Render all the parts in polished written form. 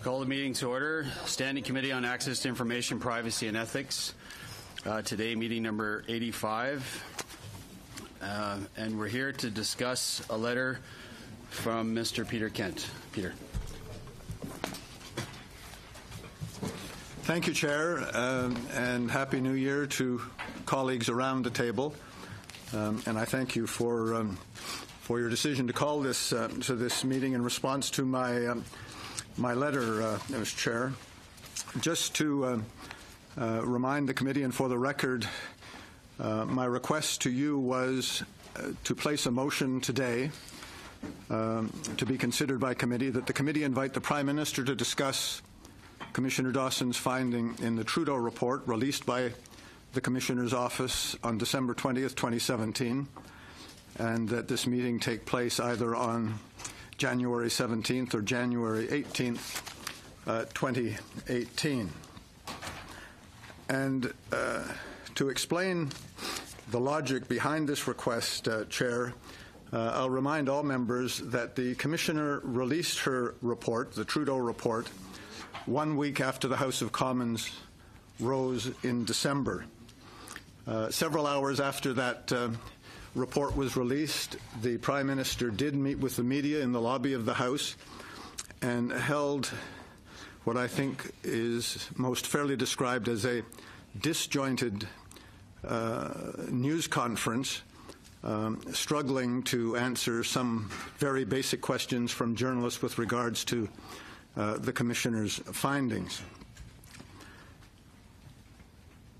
Call the meeting to order. Standing Committee on Access to Information, Privacy and Ethics. Today, meeting number 85. And we're here to discuss a letter from Mr. Peter Kent. Peter. Thank you, Chair, and Happy New Year to colleagues around the table. And I thank you for your decision to call this to this meeting in response to my letter, Mr. Chair. Just to remind the committee, and for the record, my request to you was to place a motion today to be considered by committee that the committee invite the Prime Minister to discuss Commissioner Dawson's finding in the Trudeau report released by the Commissioner's office on December 20th, 2017, and that this meeting take place either on January 17th or January 18th, 2018. And to explain the logic behind this request, Chair, I'll remind all members that the Commissioner released her report, the Trudeau report, 1 week after the House of Commons rose in December. Several hours after that report was released, the Prime Minister did meet with the media in the lobby of the House and held what I think is most fairly described as a disjointed news conference, struggling to answer some very basic questions from journalists with regards to the Commissioner's findings.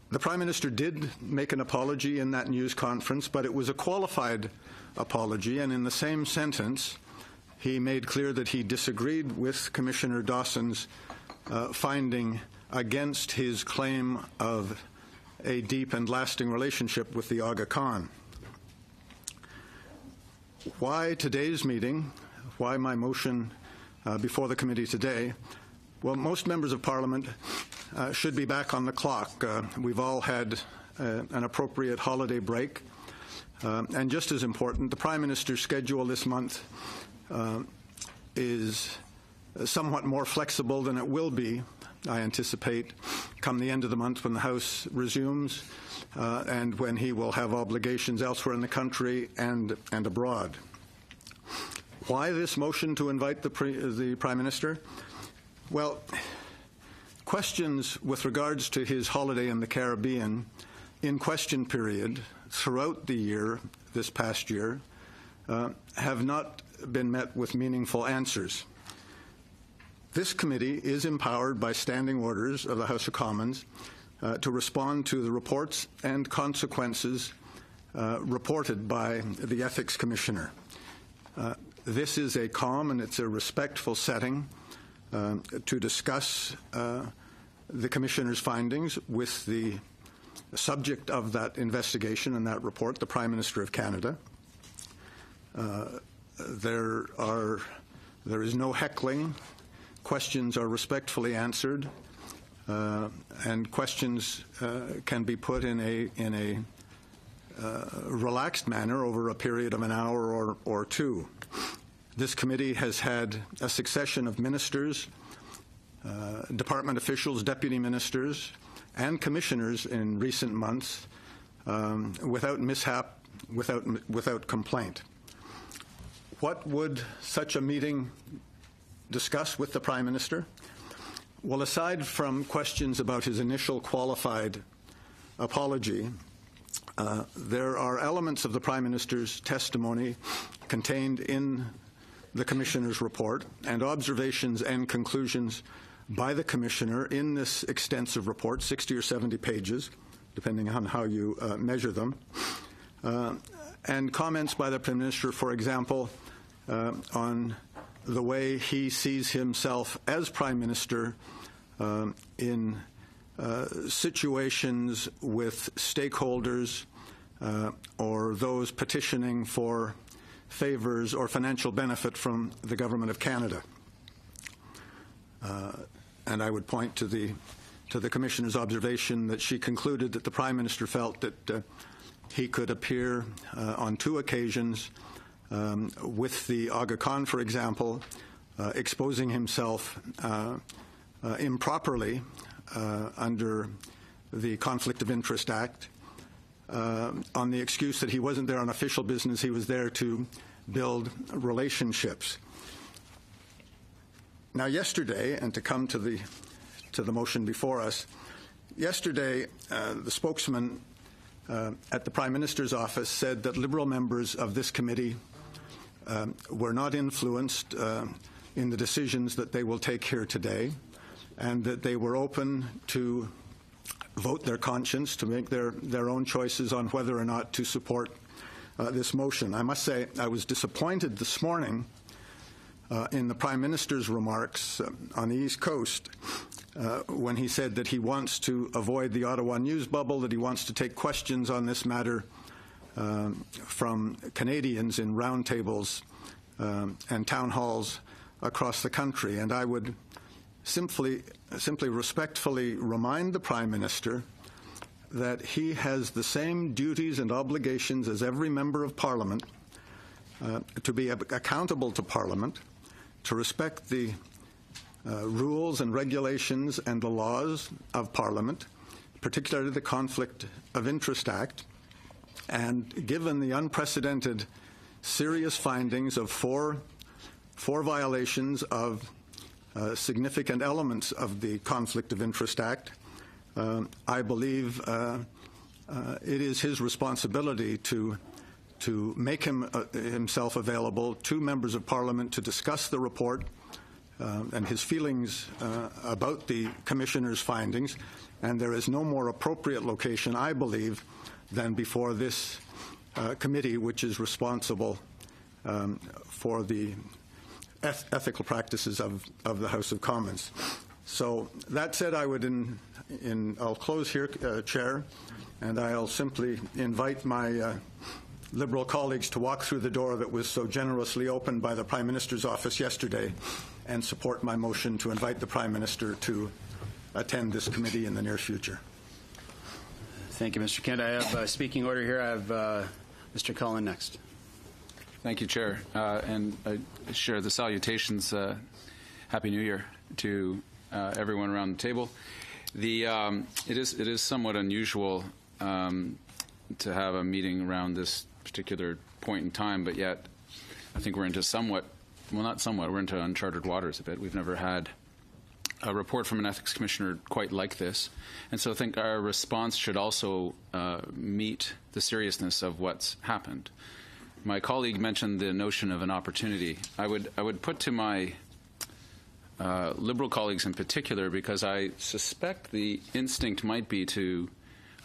The Prime Minister did make an apology in that news conference, but it was a qualified apology, and in the same sentence, he made clear that he disagreed with Commissioner Dawson's finding against his claim of a deep and lasting relationship with the Aga Khan. Why today's meeting? Why my motion before the committee today? Well, most members of Parliament should be back on the clock. We've all had an appropriate holiday break. And just as important, the Prime Minister's schedule this month is somewhat more flexible than it will be, I anticipate, come the end of the month when the House resumes and when he will have obligations elsewhere in the country and abroad. Why this motion to invite the Prime Minister? Well, questions with regards to his holiday in the Caribbean in question period throughout the year, this past year, have not been met with meaningful answers. This committee is empowered by standing orders of the House of Commons to respond to the reports and consequences reported by the Ethics Commissioner. This is a calm and it's a respectful setting to discuss the Commissioner's findings with the subject of that investigation and that report, the Prime Minister of Canada. There is no heckling. Questions are respectfully answered, and questions can be put in a relaxed manner over a period of an hour or two. This committee has had a succession of ministers, department officials, deputy ministers, and commissioners in recent months without mishap, without complaint. What would such a meeting discuss with the Prime Minister? Well, aside from questions about his initial qualified apology, there are elements of the Prime Minister's testimony contained in the Commissioner's report and observations and conclusions by the Commissioner in this extensive report, 60 or 70 pages, depending on how you measure them, and comments by the Prime Minister, for example, on the way he sees himself as Prime Minister in situations with stakeholders or those petitioning for favours or financial benefit from the Government of Canada. And I would point to the Commissioner's observation that she concluded that the Prime Minister felt that he could appear on 2 occasions with the Aga Khan, for example, exposing himself improperly under the Conflict of Interest Act on the excuse that he wasn't there on official business, he was there to build relationships. Now, yesterday, and to come to the motion before us, yesterday the spokesman at the Prime Minister's office said that Liberal members of this committee were not influenced in the decisions that they will take here today, and that they were open to vote their conscience, to make their own choices on whether or not to support this motion. I must say I was disappointed this morning in the Prime Minister's remarks on the East Coast when he said that he wants to avoid the Ottawa news bubble, that he wants to take questions on this matter from Canadians in roundtables and town halls across the country. And I would simply respectfully remind the Prime Minister that he has the same duties and obligations as every member of Parliament to be accountable to Parliament, to respect the rules and regulations and the laws of Parliament, particularly the Conflict of Interest Act. And given the unprecedented serious findings of four violations of significant elements of the Conflict of Interest Act, I believe it is his responsibility to make himself available to members of Parliament to discuss the report and his feelings about the Commissioner's findings. And there is no more appropriate location, I believe, than before this committee, which is responsible for the ethical practices of the House of Commons. So that said, I would I'll close here, Chair, and I'll simply invite my Liberal colleagues to walk through the door that was so generously opened by the Prime Minister's office yesterday and support my motion to invite the Prime Minister to attend this committee in the near future. Thank you, Mr. Kent. I have a speaking order here. I have Mr. Cullen next. Thank you, Chair. And I share the salutations. Happy New Year to everyone around the table. It is somewhat unusual to have a meeting around this particular point in time, but yet I think we're into we're into uncharted waters a bit. We've never had a report from an ethics commissioner quite like this, and so I think our response should also meet the seriousness of what's happened. My colleague mentioned the notion of an opportunity. I would put to my Liberal colleagues in particular, because I suspect the instinct might be to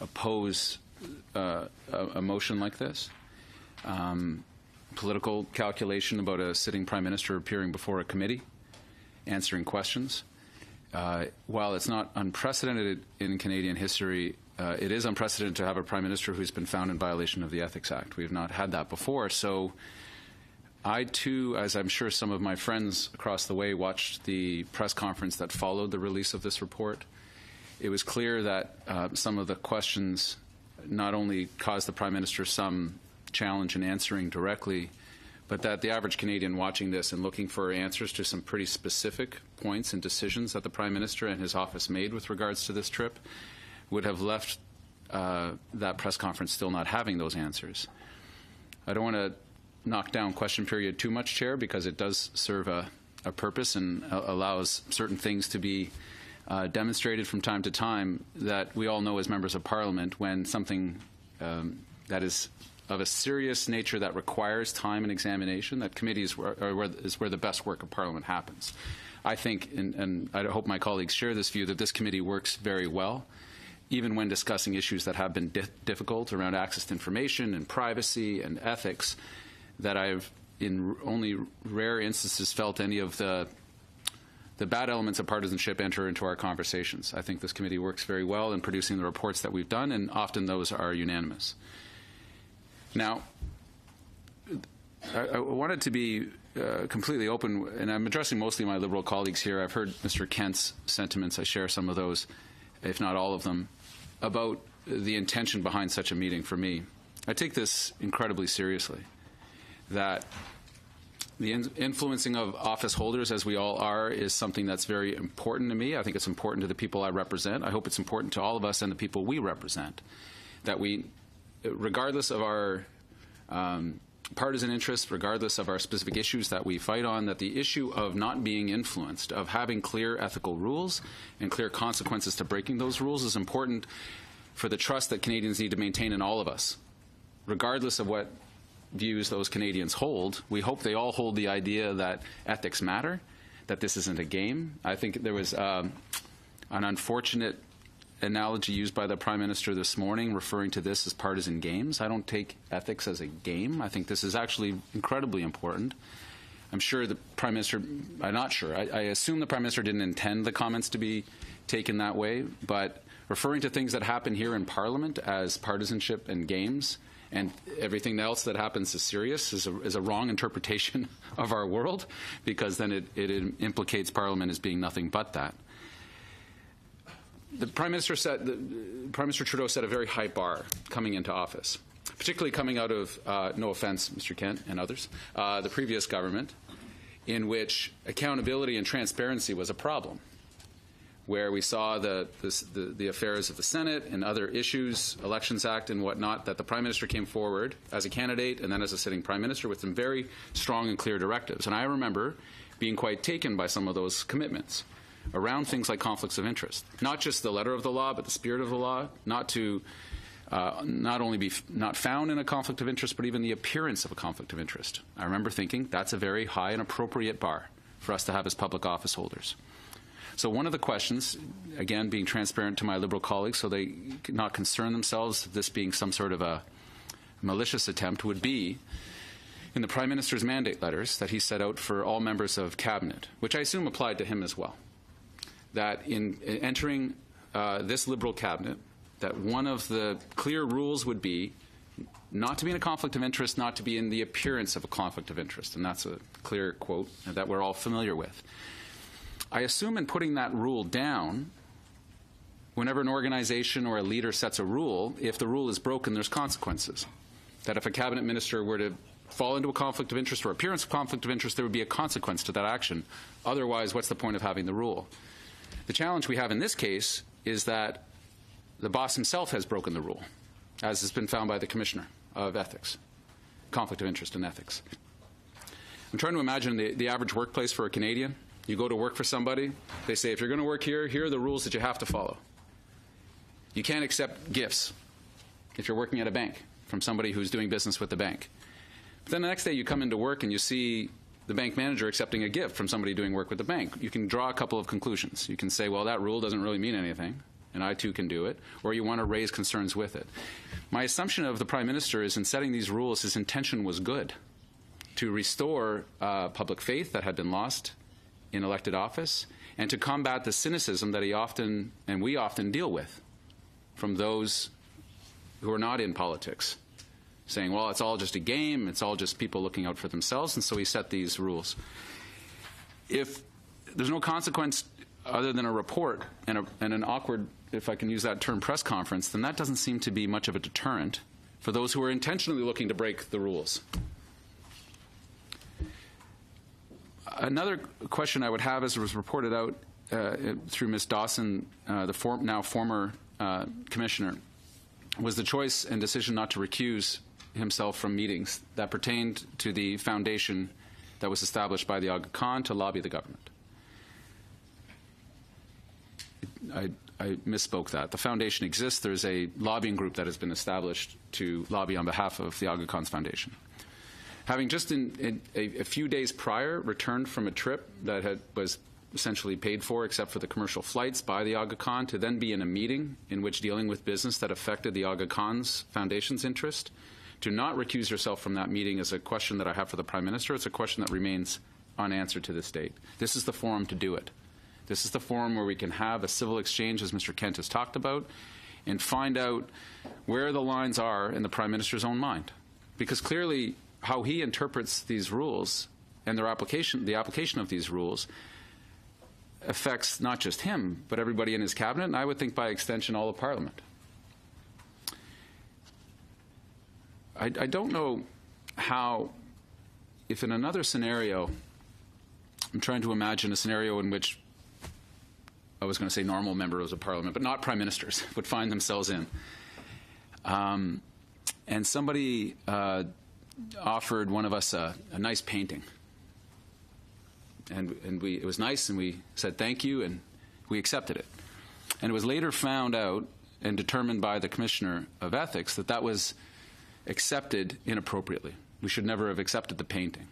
oppose a motion like this. Political calculation about a sitting Prime Minister appearing before a committee, answering questions. While it's not unprecedented in Canadian history, it is unprecedented to have a Prime Minister who's been found in violation of the Ethics Act. We have not had that before. So I, too, as I'm sure some of my friends across the way, watched the press conference that followed the release of this report. It was clear that some of the questions not only caused the Prime Minister some challenge in answering directly, but that the average Canadian watching this and looking for answers to some pretty specific points and decisions that the Prime Minister and his office made with regards to this trip would have left that press conference still not having those answers. I don't want to knock down question period too much, Chair, because it does serve a purpose and allows certain things to be demonstrated from time to time that we all know as members of Parliament when something that is of a serious nature that requires time and examination, that committees is where the best work of Parliament happens. I think, and I hope my colleagues share this view, that this committee works very well, even when discussing issues that have been difficult around access to information and privacy and ethics, that I've in only rare instances felt any of the bad elements of partisanship enter into our conversations. I think this committee works very well in producing the reports that we've done, and often those are unanimous. Now, I wanted to be completely open, and I'm addressing mostly my Liberal colleagues here. I've heard Mr. Kent's sentiments. I share some of those, if not all of them, about the intention behind such a meeting for me. I take this incredibly seriously, that The influencing of office holders, as we all are, is something that's very important to me. I think it's important to the people I represent. I hope it's important to all of us and the people we represent, that we, regardless of our partisan interests, regardless of our specific issues that we fight on, that the issue of not being influenced, of having clear ethical rules and clear consequences to breaking those rules is important for the trust that Canadians need to maintain in all of us, regardless of what views those Canadians hold. We hope they all hold the idea that ethics matter, that this isn't a game. I think there was an unfortunate analogy used by the Prime Minister this morning referring to this as partisan games. I don't take ethics as a game. I think this is actually incredibly important. I'm sure the Prime Minister, I'm not sure, I assume the Prime Minister didn't intend the comments to be taken that way, but referring to things that happen here in Parliament as partisanship and games and everything else that happens is serious is a wrong interpretation of our world, because then it implicates Parliament as being nothing but that. The Prime Minister Trudeau set a very high bar coming into office, particularly coming out of, no offense, Mr. Kent and others, the previous government, in which accountability and transparency was a problem, where we saw the affairs of the Senate and other issues, Elections Act and whatnot, that the Prime Minister came forward as a candidate and then as a sitting Prime Minister with some very strong and clear directives. And I remember being quite taken by some of those commitments around things like conflicts of interest. Not just the letter of the law, but the spirit of the law, not to not only be not found in a conflict of interest, but even the appearance of a conflict of interest. I remember thinking that's a very high and appropriate bar for us to have as public office holders. So one of the questions, again, being transparent to my Liberal colleagues so they not concern themselves with this being some sort of a malicious attempt, would be in the Prime Minister's mandate letters that he set out for all members of Cabinet, which I assume applied to him as well, that in entering this Liberal Cabinet, that one of the clear rules would be not to be in a conflict of interest, not to be in the appearance of a conflict of interest. And that's a clear quote that we're all familiar with. I assume in putting that rule down, whenever an organization or a leader sets a rule, if the rule is broken, there's consequences. That if a cabinet minister were to fall into a conflict of interest or appearance of conflict of interest, there would be a consequence to that action. Otherwise, what's the point of having the rule? The challenge we have in this case is that the boss himself has broken the rule, as has been found by the Commissioner of Ethics, conflict of interest in ethics. I'm trying to imagine the average workplace for a Canadian. You go to work for somebody, they say, if you're going to work here, here are the rules that you have to follow. You can't accept gifts if you're working at a bank from somebody who's doing business with the bank. But then the next day you come into work and you see the bank manager accepting a gift from somebody doing work with the bank. You can draw a couple of conclusions. You can say, well, that rule doesn't really mean anything, and I too can do it, or you want to raise concerns with it. My assumption of the Prime Minister is in setting these rules, his intention was good, to restore public faith that had been lost in elected office, and to combat the cynicism that he often, and we often deal with from those who are not in politics, saying, well, it's all just a game, it's all just people looking out for themselves, and so he set these rules. If there's no consequence other than a report and an awkward, if I can use that term, press conference, then that doesn't seem to be much of a deterrent for those who are intentionally looking to break the rules. Another question I would have, as was reported out through Ms. Dawson, the now former commissioner, was the choice and decision not to recuse himself from meetings that pertained to the foundation that was established by the Aga Khan to lobby the government. I misspoke that. The foundation exists. There's a lobbying group that has been established to lobby on behalf of the Aga Khan's foundation. Having just in a few days prior returned from a trip that was essentially paid for except for the commercial flights by the Aga Khan, to then be in a meeting in which dealing with business that affected the Aga Khan's foundation's interest, to not recuse yourself from that meeting is a question that I have for the Prime Minister. It's a question that remains unanswered to this date. This is the forum to do it. This is the forum where we can have a civil exchange, as Mr. Kent has talked about, and find out where the lines are in the Prime Minister's own mind. Because clearly, how he interprets these rules and their application, the application of these rules, affects not just him, but everybody in his cabinet, and I would think by extension all of Parliament. I don't know how if in another scenario, I'm trying to imagine a scenario in which, I was going to say normal members of Parliament, but not Prime Ministers, would find themselves in. And somebody offered one of us a nice painting. And it was nice, and we said thank you, and we accepted it. And it was later found out and determined by the Commissioner of Ethics that that was accepted inappropriately. We should never have accepted the painting.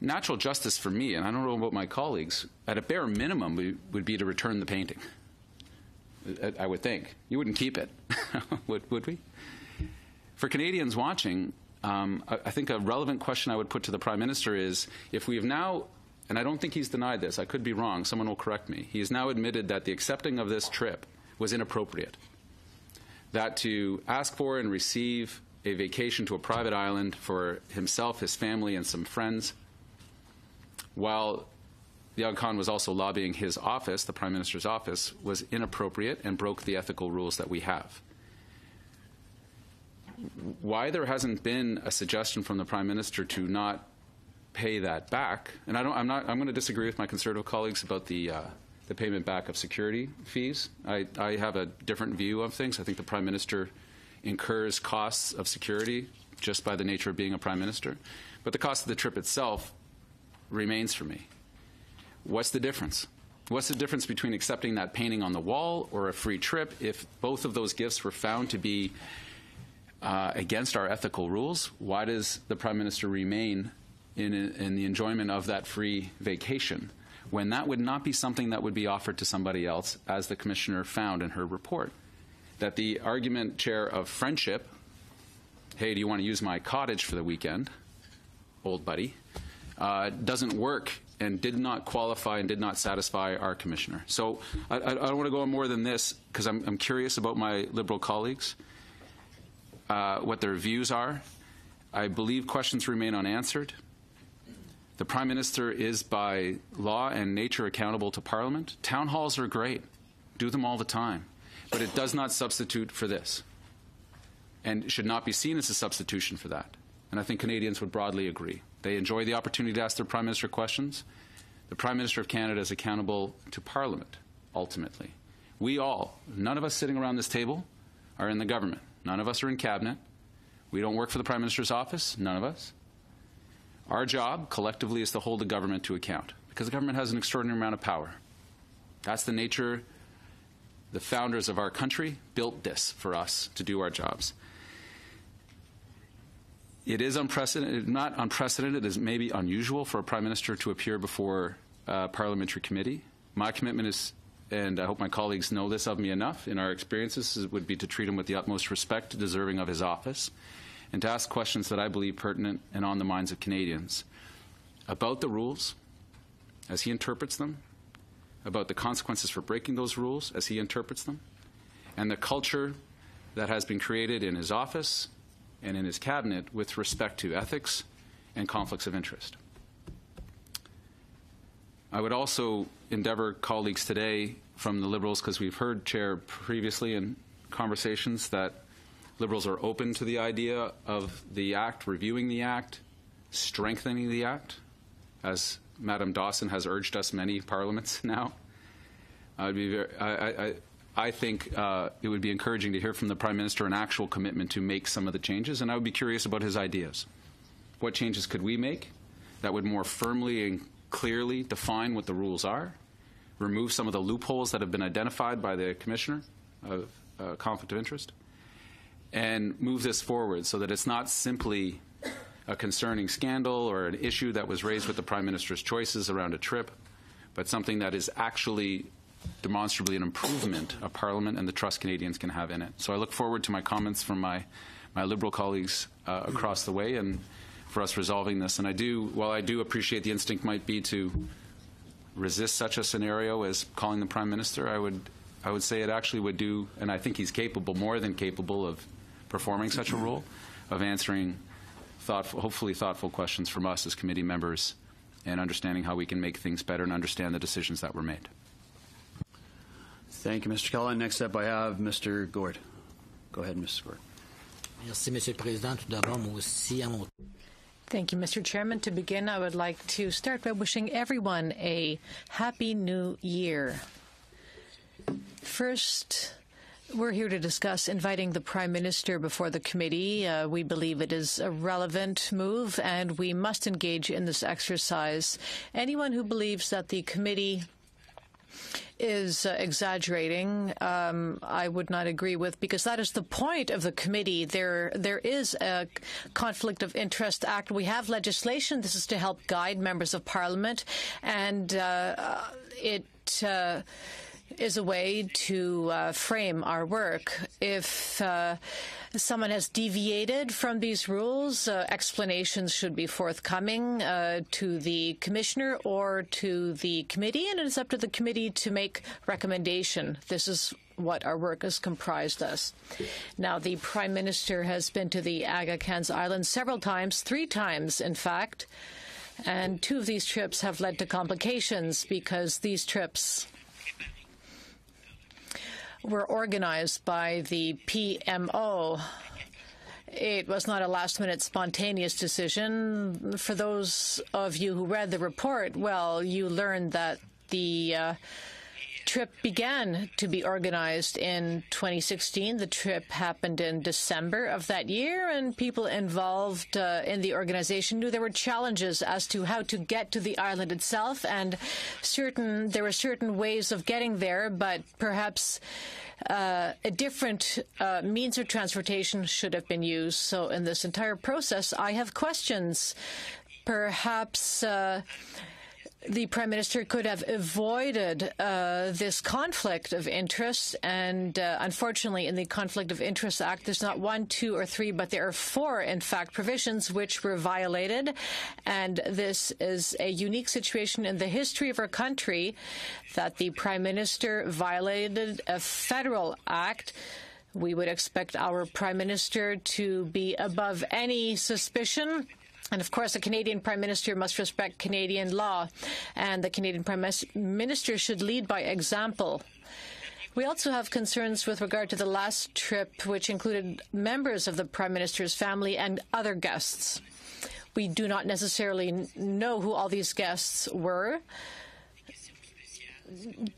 Natural justice for me, and I don't know about my colleagues, at a bare minimum would be to return the painting. I would think. You wouldn't keep it, would we? For Canadians watching, I think a relevant question I would put to the Prime Minister is, if we have now, and I don't think he's denied this, I could be wrong, someone will correct me, he has now admitted that the accepting of this trip was inappropriate. That to ask for and receive a vacation to a private island for himself, his family, and some friends, while the Aga Khan was also lobbying his office, the Prime Minister's office, was inappropriate and broke the ethical rules that we have. Why there hasn't been a suggestion from the Prime Minister to not pay that back, and I'm going to disagree with my Conservative colleagues about the payment back of security fees. I have a different view of things. I think the Prime Minister incurs costs of security just by the nature of being a Prime Minister, but the cost of the trip itself remains for me. What's the difference? What's the difference between accepting that painting on the wall or a free trip if both of those gifts were found to be against our ethical rules? Why does the Prime Minister remain in the enjoyment of that free vacation when that would not be something that would be offered to somebody else, as the Commissioner found in her report? That the argument, Chair, of friendship, hey, do you want to use my cottage for the weekend, old buddy, doesn't work and did not qualify and did not satisfy our Commissioner. So I don't want to go on more than this, because I'm curious about my Liberal colleagues, what their views are. I believe questions remain unanswered. The Prime Minister is by law and nature accountable to Parliament. Town halls are great. Do them all the time. But it does not substitute for this, and should not be seen as a substitution for that. And I think Canadians would broadly agree. They enjoy the opportunity to ask their Prime Minister questions. The Prime Minister of Canada is accountable to Parliament, ultimately. We all, none of us sitting around this table, are in the government. None of us are in Cabinet. We don't work for the Prime Minister's office, none of us. Our job, collectively, is to hold the government to account, because the government has an extraordinary amount of power. That's the nature. The founders of our country built this for us to do our jobs. It is unprecedented, not unprecedented, it is maybe unusual for a Prime Minister to appear before a parliamentary committee. My commitment is, and I hope my colleagues know this of me enough, in our experiences, would be to treat him with the utmost respect deserving of his office, and to ask questions that I believe pertinent and on the minds of Canadians about the rules as he interprets them, about the consequences for breaking those rules as he interprets them, and the culture that has been created in his office and in his Cabinet with respect to ethics and conflicts of interest. I would also endeavour colleagues today from the Liberals, because we've heard, Chair, previously in conversations that Liberals are open to the idea of the Act, reviewing the Act, strengthening the Act, as Madam Dawson has urged us many parliaments now. I think it would be encouraging to hear from the Prime Minister an actual commitment to make some of the changes, and I would be curious about his ideas. What changes could we make that would more firmly and clearly define what the rules are, remove some of the loopholes that have been identified by the Commissioner of conflict of interest, and move this forward so that it's not simply a concerning scandal or an issue that was raised with the Prime Minister's choices around a trip, but something that is actually demonstrably an improvement of Parliament and the trust Canadians can have in it. So I look forward to my comments from my Liberal colleagues across the way, and for us resolving this. And while I do appreciate the instinct might be to resist such a scenario as calling the Prime Minister, I would say it actually would do, and I think he's capable, more than capable, of performing such a role, of answering hopefully thoughtful questions from us as committee members and understanding how we can make things better and understand the decisions that were made. Thank you, Mr. Cullen. Next up, I have Mr. Gord. Go ahead, Mr. Gord. Merci, Monsieur le Président. Tout d'abord, moi aussi, à mon Thank you, Mr. Chairman. To begin, I would like to start by wishing everyone a Happy New Year. First, we're here to discuss inviting the Prime Minister before the committee. We believe it is a relevant move, and we must engage in this exercise. Anyone who believes that the committee is exaggerating, I would not agree with, because that is the point of the committee. There is a Conflict of Interest Act. We have legislation. This is to help guide members of Parliament, and it is a way to frame our work. If someone has deviated from these rules, explanations should be forthcoming to the commissioner or to the committee, and it is up to the committee to make recommendation. This is what our work is comprised of. Now, the Prime Minister has been to the Aga Khan's Island several times, 3 times, in fact, and 2 of these trips have led to complications because these trips were organized by the PMO. It was not a last-minute spontaneous decision. For those of you who read the report, well, you learned that the trip began to be organized in 2016. The trip happened in December of that year, and people involved in the organization knew there were challenges as to how to get to the island itself, and there were certain ways of getting there, but perhaps a different means of transportation should have been used. So in this entire process, I have questions. Perhaps the Prime Minister could have avoided this conflict of interest, and unfortunately in the Conflict of Interest Act there's not 1, 2, or 3, but there are 4, in fact, provisions which were violated, and this is a unique situation in the history of our country that the Prime Minister violated a federal act. We would expect our Prime Minister to be above any suspicion. And, of course, the Canadian Prime Minister must respect Canadian law, and the Canadian Prime Minister should lead by example. We also have concerns with regard to the last trip, which included members of the Prime Minister's family and other guests. We do not necessarily know who all these guests were.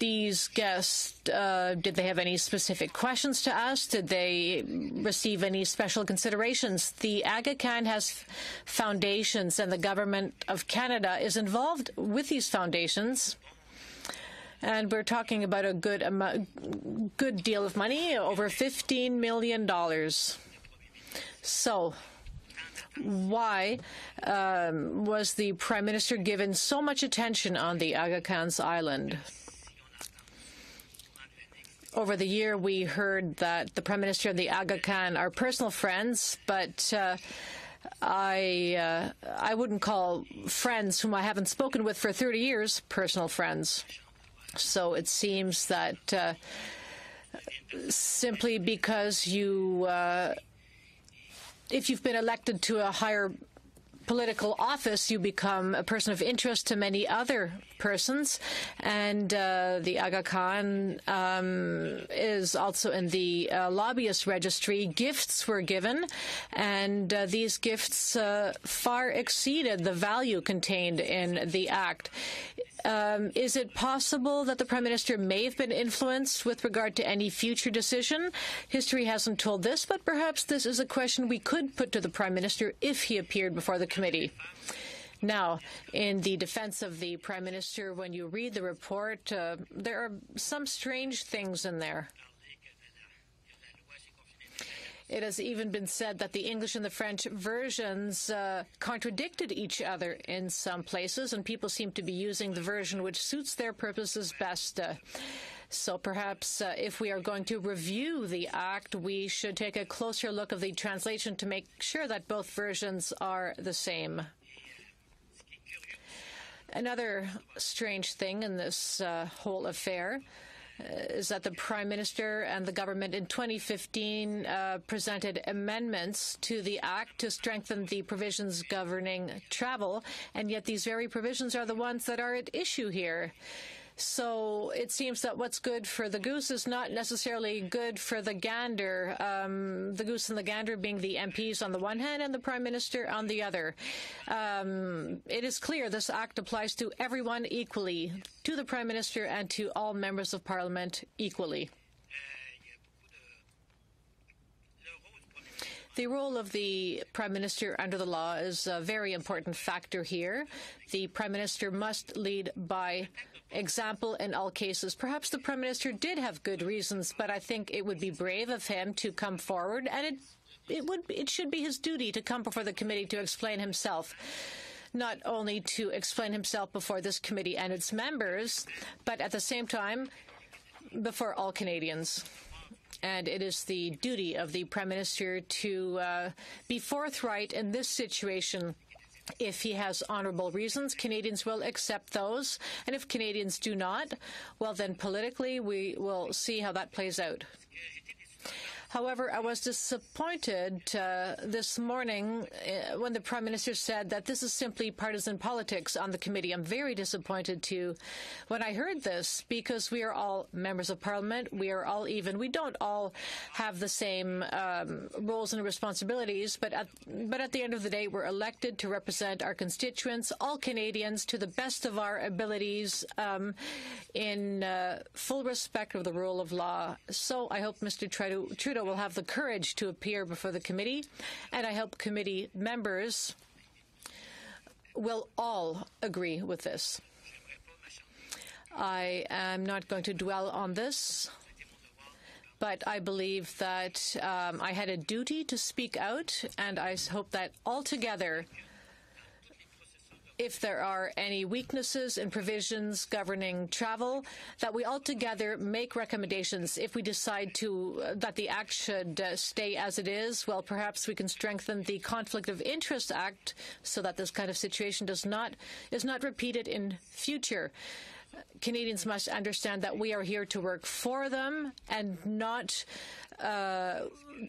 These guests, did they have any specific questions to ask? Did they receive any special considerations? The Aga Khan has foundations, and the Government of Canada is involved with these foundations. And we're talking about a good deal of money, over $15 million. So why was the Prime Minister given so much attention on the Aga Khan's Island? Over the year, we heard that the Prime Minister and the Aga Khan are personal friends, but I wouldn't call friends whom I haven't spoken with for 30 years personal friends. So it seems that simply because if you've been elected to a higher political office, you become a person of interest to many other persons. And the Aga Khan is also in the lobbyist registry. Gifts were given, and these gifts far exceeded the value contained in the act. Is it possible that the Prime Minister may have been influenced with regard to any future decision? History hasn't told this, but perhaps this is a question we could put to the Prime Minister if he appeared before the committee. Now, in the defense of the Prime Minister, when you read the report, there are some strange things in there. It has even been said that the English and the French versions contradicted each other in some places, and people seem to be using the version which suits their purposes best. So perhaps if we are going to review the Act, we should take a closer look at the translation to make sure that both versions are the same. Another strange thing in this whole affair is that the Prime Minister and the government in 2015 presented amendments to the Act to strengthen the provisions governing travel, and yet these very provisions are the ones that are at issue here. So it seems that what's good for the goose is not necessarily good for the gander, the goose and the gander being the MPs on the one hand and the Prime Minister on the other. It is clear this act applies to everyone equally, to the Prime Minister and to all members of Parliament equally. The role of the Prime Minister under the law is a very important factor here. The Prime Minister must lead by example in all cases. Perhaps the Prime Minister did have good reasons, but I think it would be brave of him to come forward, and it should be his duty to come before the committee to explain himself. Not only to explain himself before this committee and its members, but at the same time before all Canadians. And it is the duty of the Prime Minister to be forthright in this situation. If he has honourable reasons, Canadians will accept those. And if Canadians do not, well, then politically we will see how that plays out. However, I was disappointed this morning when the Prime Minister said that this is simply partisan politics on the committee. I'm very disappointed, too, when I heard this, because we are all members of Parliament. We are all even. We don't all have the same roles and responsibilities, but at the end of the day, we're elected to represent our constituents, all Canadians, to the best of our abilities, in full respect of the rule of law. So I hope Mr. Trudeau will have the courage to appear before the committee, and I hope committee members will all agree with this. I am not going to dwell on this, but I believe that I had a duty to speak out, and I hope that altogether, if there are any weaknesses in provisions governing travel, that we altogether make recommendations. If we decide that the act should stay as it is, well, perhaps we can strengthen the Conflict of Interest Act so that this kind of situation is not repeated in future. Canadians must understand that we are here to work for them and not.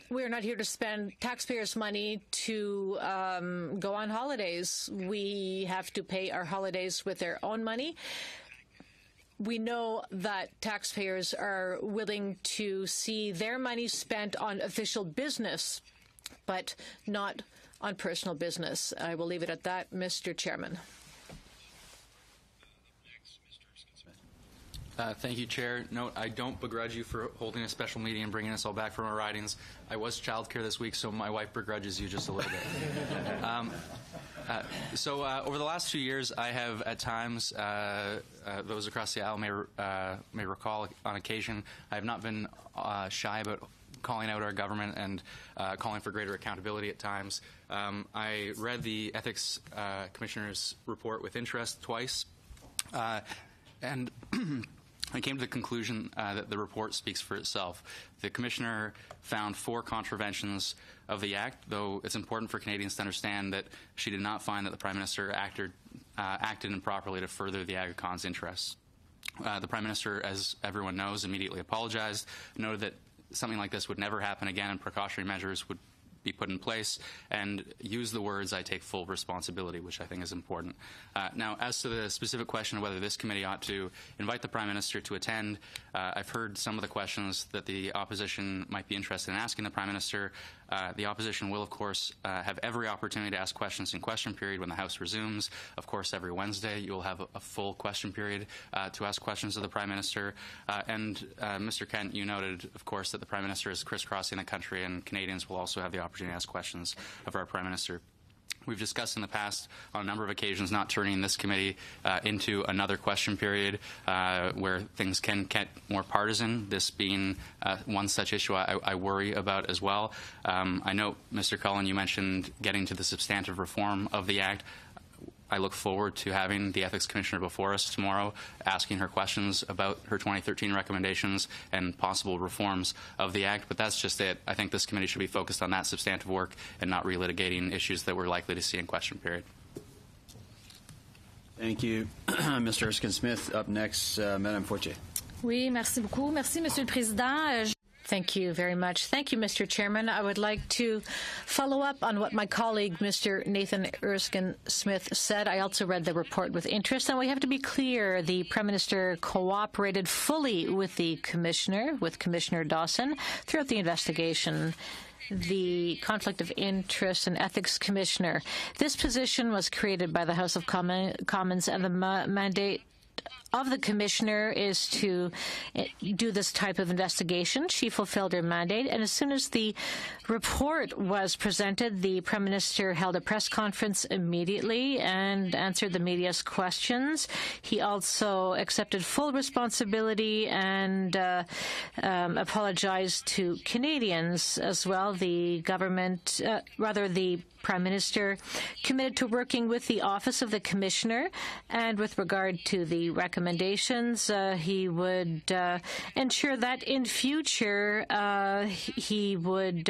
We are not here to spend taxpayers' money to go on holidays. We have to pay our holidays with their own money. We know that taxpayers are willing to see their money spent on official business, but not on personal business. I will leave it at that, Mr. Chairman. Thank you, Chair. No, I don't begrudge you for holding a special meeting and bringing us all back from our ridings. I was childcare this week, so my wife begrudges you just a little bit. Over the last 2 years, I have at times, those across the aisle may recall on occasion, I have not been shy about calling out our government and calling for greater accountability at times. I read the Ethics Commissioner's report with interest twice, and I came to the conclusion that the report speaks for itself. The Commissioner found 4 contraventions of the Act, though it's important for Canadians to understand that she did not find that the Prime Minister acted improperly to further the Aga Khan's interests. The Prime Minister, as everyone knows, immediately apologized, noted that something like this would never happen again and precautionary measures would be put in place, and use the words, "I take full responsibility," which I think is important. Now, as to the specific question of whether this committee ought to invite the Prime Minister to attend, I've heard some of the questions that the opposition might be interested in asking the Prime Minister. The opposition will, of course, have every opportunity to ask questions in question period when the House resumes. Of course, every Wednesday you will have a full question period to ask questions of the Prime Minister. Mr. Kent, you noted, of course, that the Prime Minister is crisscrossing the country, and Canadians will also have the opportunity to ask questions of our Prime Minister. We've discussed in the past on a number of occasions not turning this committee into another question period where things can get more partisan, this being one such issue I worry about as well. I know, Mr. Cullen, you mentioned getting to the substantive reform of the Act. I look forward to having the Ethics Commissioner before us tomorrow, asking her questions about her 2013 recommendations and possible reforms of the Act, but that's just it. I think this committee should be focused on that substantive work and not relitigating issues that we're likely to see in question period. Thank you, Mr. Erskine-Smith. Up next, Madame Fortier. Oui, merci beaucoup. Merci, Monsieur le Président. Thank you very much. Thank you, Mr. Chairman. I would like to follow up on what my colleague, Mr. Nathan Erskine-Smith, said. I also read the report with interest, and we have to be clear. The Prime Minister cooperated fully with the Commissioner, with Commissioner Dawson, throughout the investigation. The Conflict of Interest and Ethics Commissioner. This position was created by the House of Commons, and the mandate of the Commissioner is to do this type of investigation. She fulfilled her mandate, and as soon as the report was presented, the Prime Minister held a press conference immediately and answered the media's questions. He also accepted full responsibility and apologized to Canadians as well. The government, the Prime Minister committed to working with the Office of the Commissioner, and with regard to the recommendations, he would ensure that in future he would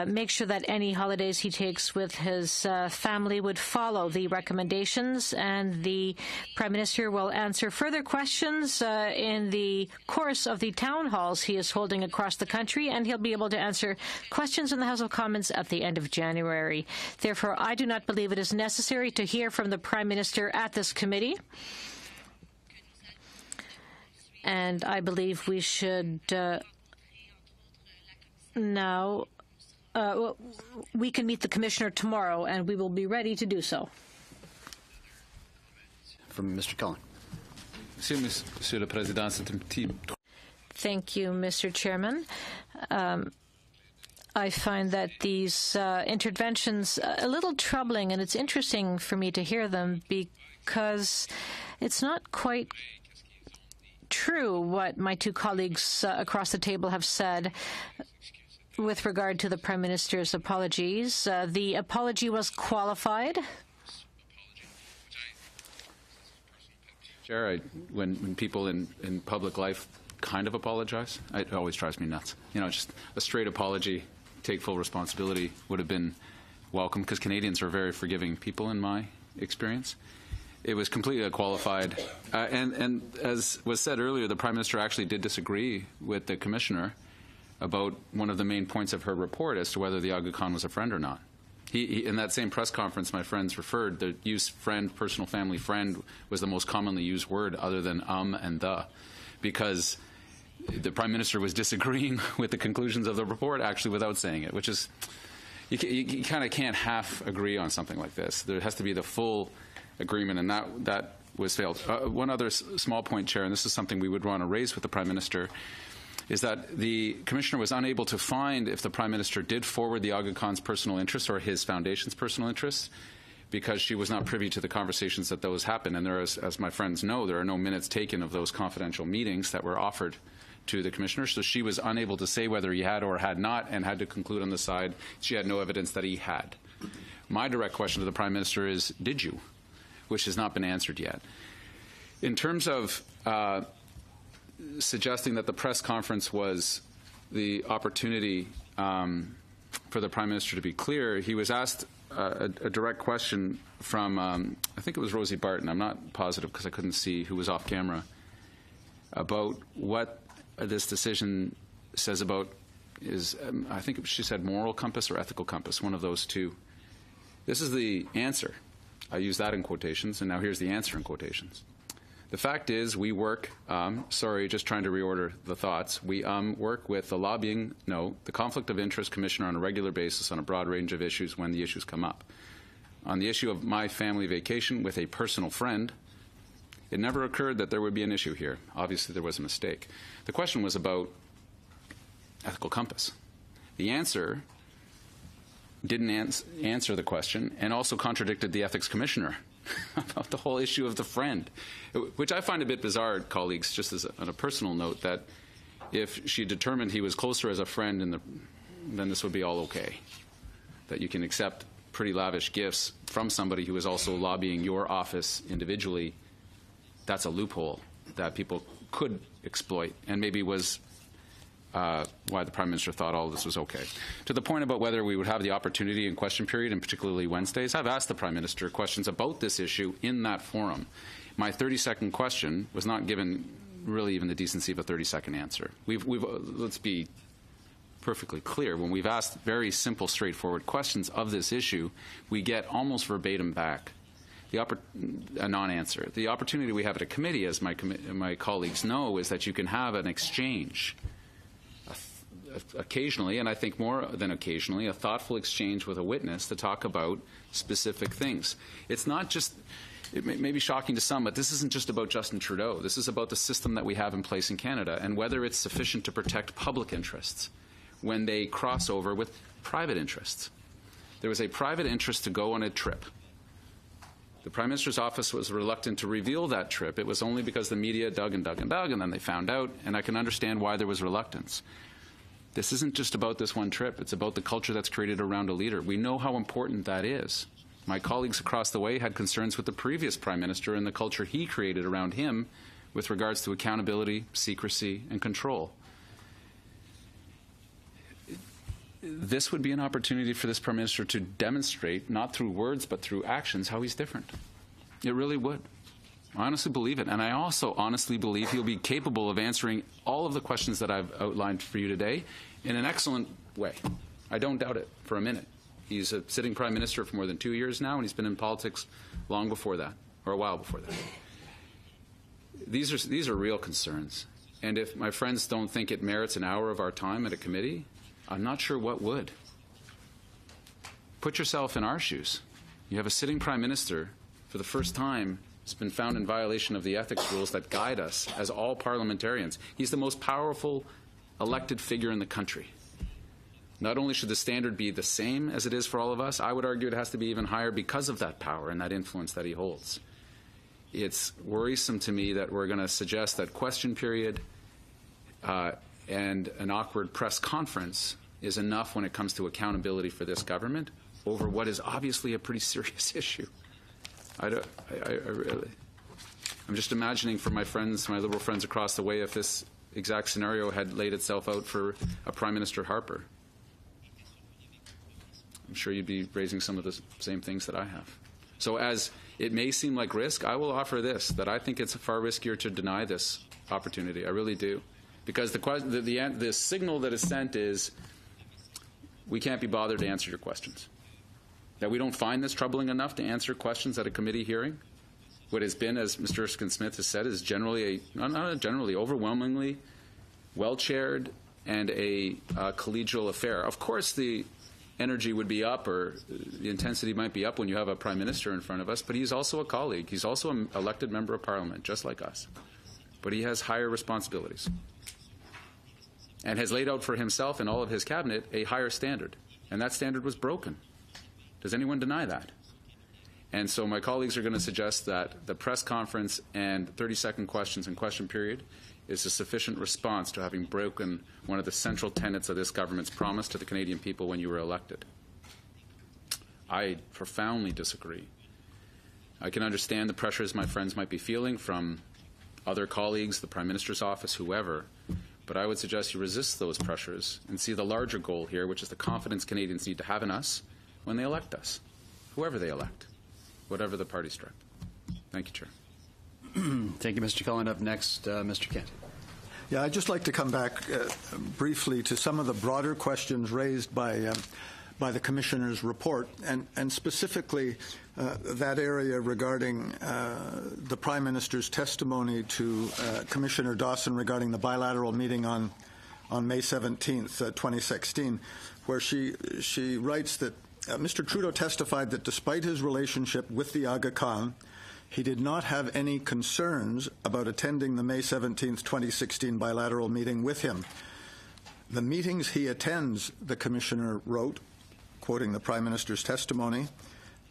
make sure that any holidays he takes with his family would follow the recommendations, and the Prime Minister will answer further questions in the course of the town halls he is holding across the country, and he'll be able to answer questions in the House of Commons at the end of January. Therefore, I do not believe it is necessary to hear from the Prime Minister at this committee. And I believe we should now we can meet the Commissioner tomorrow, and we will be ready to do so. From Mr. Cullen. Monsieur le Président, Thank you, Mr. Chairman. I find that these interventions a little troubling, and it's interesting for me to hear them because it's not quite true what my two colleagues across the table have said with regard to the Prime Minister's apologies. The apology was qualified. Chair, when people in public life kind of apologize, it always drives me nuts. You know, just a straight apology, take full responsibility would have been welcome, because Canadians are very forgiving people in my experience. It was completely unqualified. And as was said earlier, the Prime Minister actually did disagree with the Commissioner about one of the main points of her report as to whether the Aga Khan was a friend or not. He, in that same press conference, my friends referred, the use friend, personal family friend, was the most commonly used word other than and the, because the Prime Minister was disagreeing with the conclusions of the report actually without saying it, which is, you kind of can't half agree on something like this. There has to be the full agreement, and that was failed. One other small point, Chair, and this is something we would want to raise with the Prime Minister, is that the Commissioner was unable to find if the Prime Minister did forward the Aga Khan's personal interests or his foundation's personal interests, because she was not privy to the conversations that those happened. And there is, as my friends know, there are no minutes taken of those confidential meetings that were offered to the Commissioner. So she was unable to say whether he had or had not, and had to conclude on the side she had no evidence that he had. My direct question to the Prime Minister is, did you? Which has not been answered yet. In terms of suggesting that the press conference was the opportunity for the Prime Minister to be clear, he was asked a direct question from, I think it was Rosie Barton, I'm not positive because I couldn't see who was off camera, about what this decision says about is, I think she said moral compass or ethical compass, one of those two. This is the answer. I use that in quotations, and now here's the answer in quotations. The fact is, we work, sorry, just trying to reorder the thoughts, we work with the Conflict of Interest Commissioner on a regular basis on a broad range of issues when the issues come up. On the issue of my family vacation with a personal friend, it never occurred that there would be an issue here. Obviously, there was a mistake. The question was about ethical compass. The answer didn't answer the question, and also contradicted the Ethics Commissioner about the whole issue of the friend, which I find a bit bizarre, colleagues, just as on a personal note, that if she determined he was closer as a friend, then this would be all okay, that you can accept pretty lavish gifts from somebody who is also lobbying your office individually. That's a loophole that people could exploit, and maybe was why the Prime Minister thought all this was okay. To the point about whether we would have the opportunity in question period, and particularly Wednesdays, I've asked the Prime Minister questions about this issue in that forum. My 30-second question was not given really even the decency of a 30-second answer. Let's be perfectly clear. When we've asked very simple, straightforward questions of this issue, we get almost verbatim back a non-answer. The opportunity we have at a committee, as my colleagues know, is that you can have an exchange, occasionally, and I think more than occasionally, a thoughtful exchange with a witness to talk about specific things. It's not just, it may be shocking to some, but this isn't just about Justin Trudeau. This is about the system that we have in place in Canada and whether it's sufficient to protect public interests when they cross over with private interests. There was a private interest to go on a trip. The Prime Minister's office was reluctant to reveal that trip. It was only because the media dug and dug and dug, and then they found out, and I can understand why there was reluctance. This isn't just about this one trip. It's about the culture that's created around a leader. We know how important that is. My colleagues across the way had concerns with the previous Prime Minister and the culture he created around him with regards to accountability, secrecy, and control. This would be an opportunity for this Prime Minister to demonstrate, not through words, but through actions, how he's different. It really would. I honestly believe it. And I also honestly believe he'll be capable of answering all of the questions that I've outlined for you today in an excellent way. I don't doubt it for a minute. He's a sitting Prime Minister for more than 2 years now, and he's been in politics long before that, or a while before that. These are real concerns. And if my friends don't think it merits an hour of our time at a committee, I'm not sure what would. Put yourself in our shoes. You have a sitting Prime Minister, for the first time, has been found in violation of the ethics rules that guide us as all parliamentarians. He's the most powerful elected figure in the country. Not only should the standard be the same as it is for all of us, I would argue it has to be even higher because of that power and that influence that he holds. It's worrisome to me that we're going to suggest that question period and an awkward press conference is enough when it comes to accountability for this government over what is obviously a pretty serious issue. I'm just imagining for my friends, my Liberal friends across the way, if this exact scenario had laid itself out for a Prime Minister Harper. I'm sure you'd be raising some of the same things that I have. So as it may seem like risk, I will offer this, that I think it's far riskier to deny this opportunity. I really do. Because the signal that is sent is we can't be bothered to answer your questions. That we don't find this troubling enough to answer questions at a committee hearing. What has been, as Mr. Erskine-Smith has said, is generally overwhelmingly well-chaired and a collegial affair. Of course, the energy would be up, or the intensity might be up when you have a Prime Minister in front of us, but he's also a colleague. He's also an elected member of Parliament, just like us. But he has higher responsibilities and has laid out for himself and all of his cabinet a higher standard. And that standard was broken. Does anyone deny that? And so my colleagues are going to suggest that the press conference and 30-second questions and question period is a sufficient response to having broken one of the central tenets of this government's promise to the Canadian people when you were elected. I profoundly disagree. I can understand the pressures my friends might be feeling from other colleagues, the Prime Minister's office, whoever, but I would suggest you resist those pressures and see the larger goal here, which is the confidence Canadians need to have in us when they elect us, whoever they elect, whatever the party stripe. Thank you, Chair. Thank you, Mr. Cullen. Up next, Mr. Kent. Yeah, I'd just like to come back briefly to some of the broader questions raised by the Commissioner's report, and specifically that area regarding the Prime Minister's testimony to Commissioner Dawson regarding the bilateral meeting on May 17th, 2016, where she writes that Mr. Trudeau testified that despite his relationship with the Aga Khan, he did not have any concerns about attending the May 17th, 2016 bilateral meeting with him. The meetings he attends, the Commissioner wrote, quoting the Prime Minister's testimony,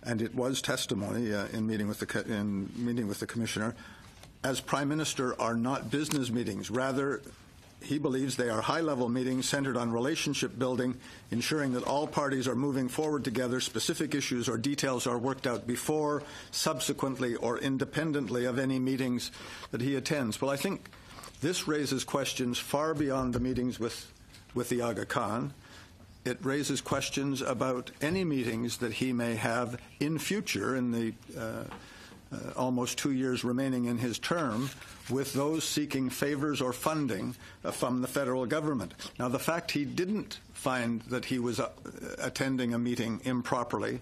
and it was testimony in meeting with the Commissioner, as Prime Minister are not business meetings. Rather, he believes they are high-level meetings centered on relationship building, ensuring that all parties are moving forward together, specific issues or details are worked out before, subsequently, or independently of any meetings that he attends. Well, I think this raises questions far beyond the meetings with the Aga Khan. It raises questions about any meetings that he may have in future in the almost 2 years remaining in his term, with those seeking favors or funding from the federal government. Now, the fact he didn't find that he was attending a meeting improperly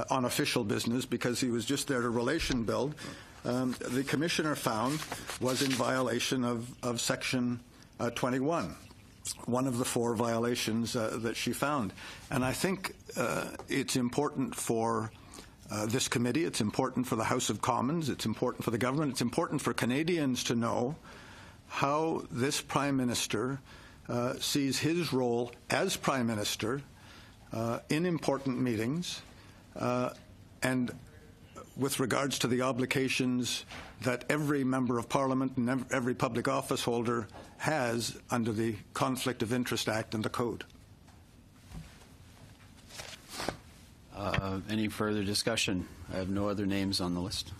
on official business because he was just there to relation build, the commissioner found was in violation of Section 21, one of the 4 violations that she found. And I think it's important for this committee, it's important for the House of Commons, it's important for the government, it's important for Canadians to know how this Prime Minister sees his role as Prime Minister in important meetings and with regards to the obligations that every member of Parliament and every public office holder has under the Conflict of Interest Act and the Code. Any further discussion? I have no other names on the list.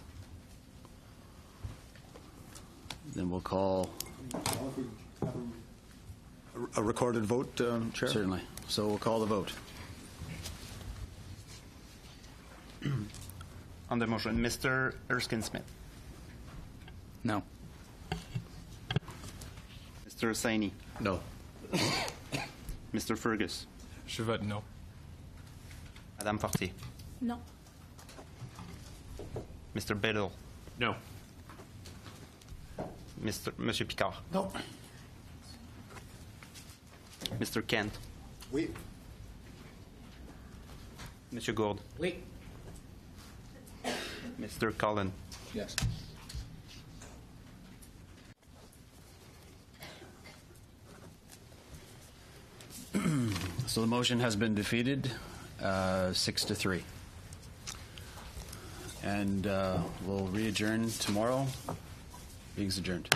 Then we'll call a recorded vote, Chair? Certainly. So we'll call the vote. On the motion, Mr. Erskine-Smith. No. Mr. Saini. No. Mr. Fergus. Je vote non. Madame Fortier. No. Mr. Biddle. No. Monsieur Picard. No. Mr. Kent. Oui. Monsieur Gourde. Oui. Mr. Cullen. Yes. So the motion has been defeated, 6-3. And we'll re-adjourn tomorrow. Meeting's adjourned.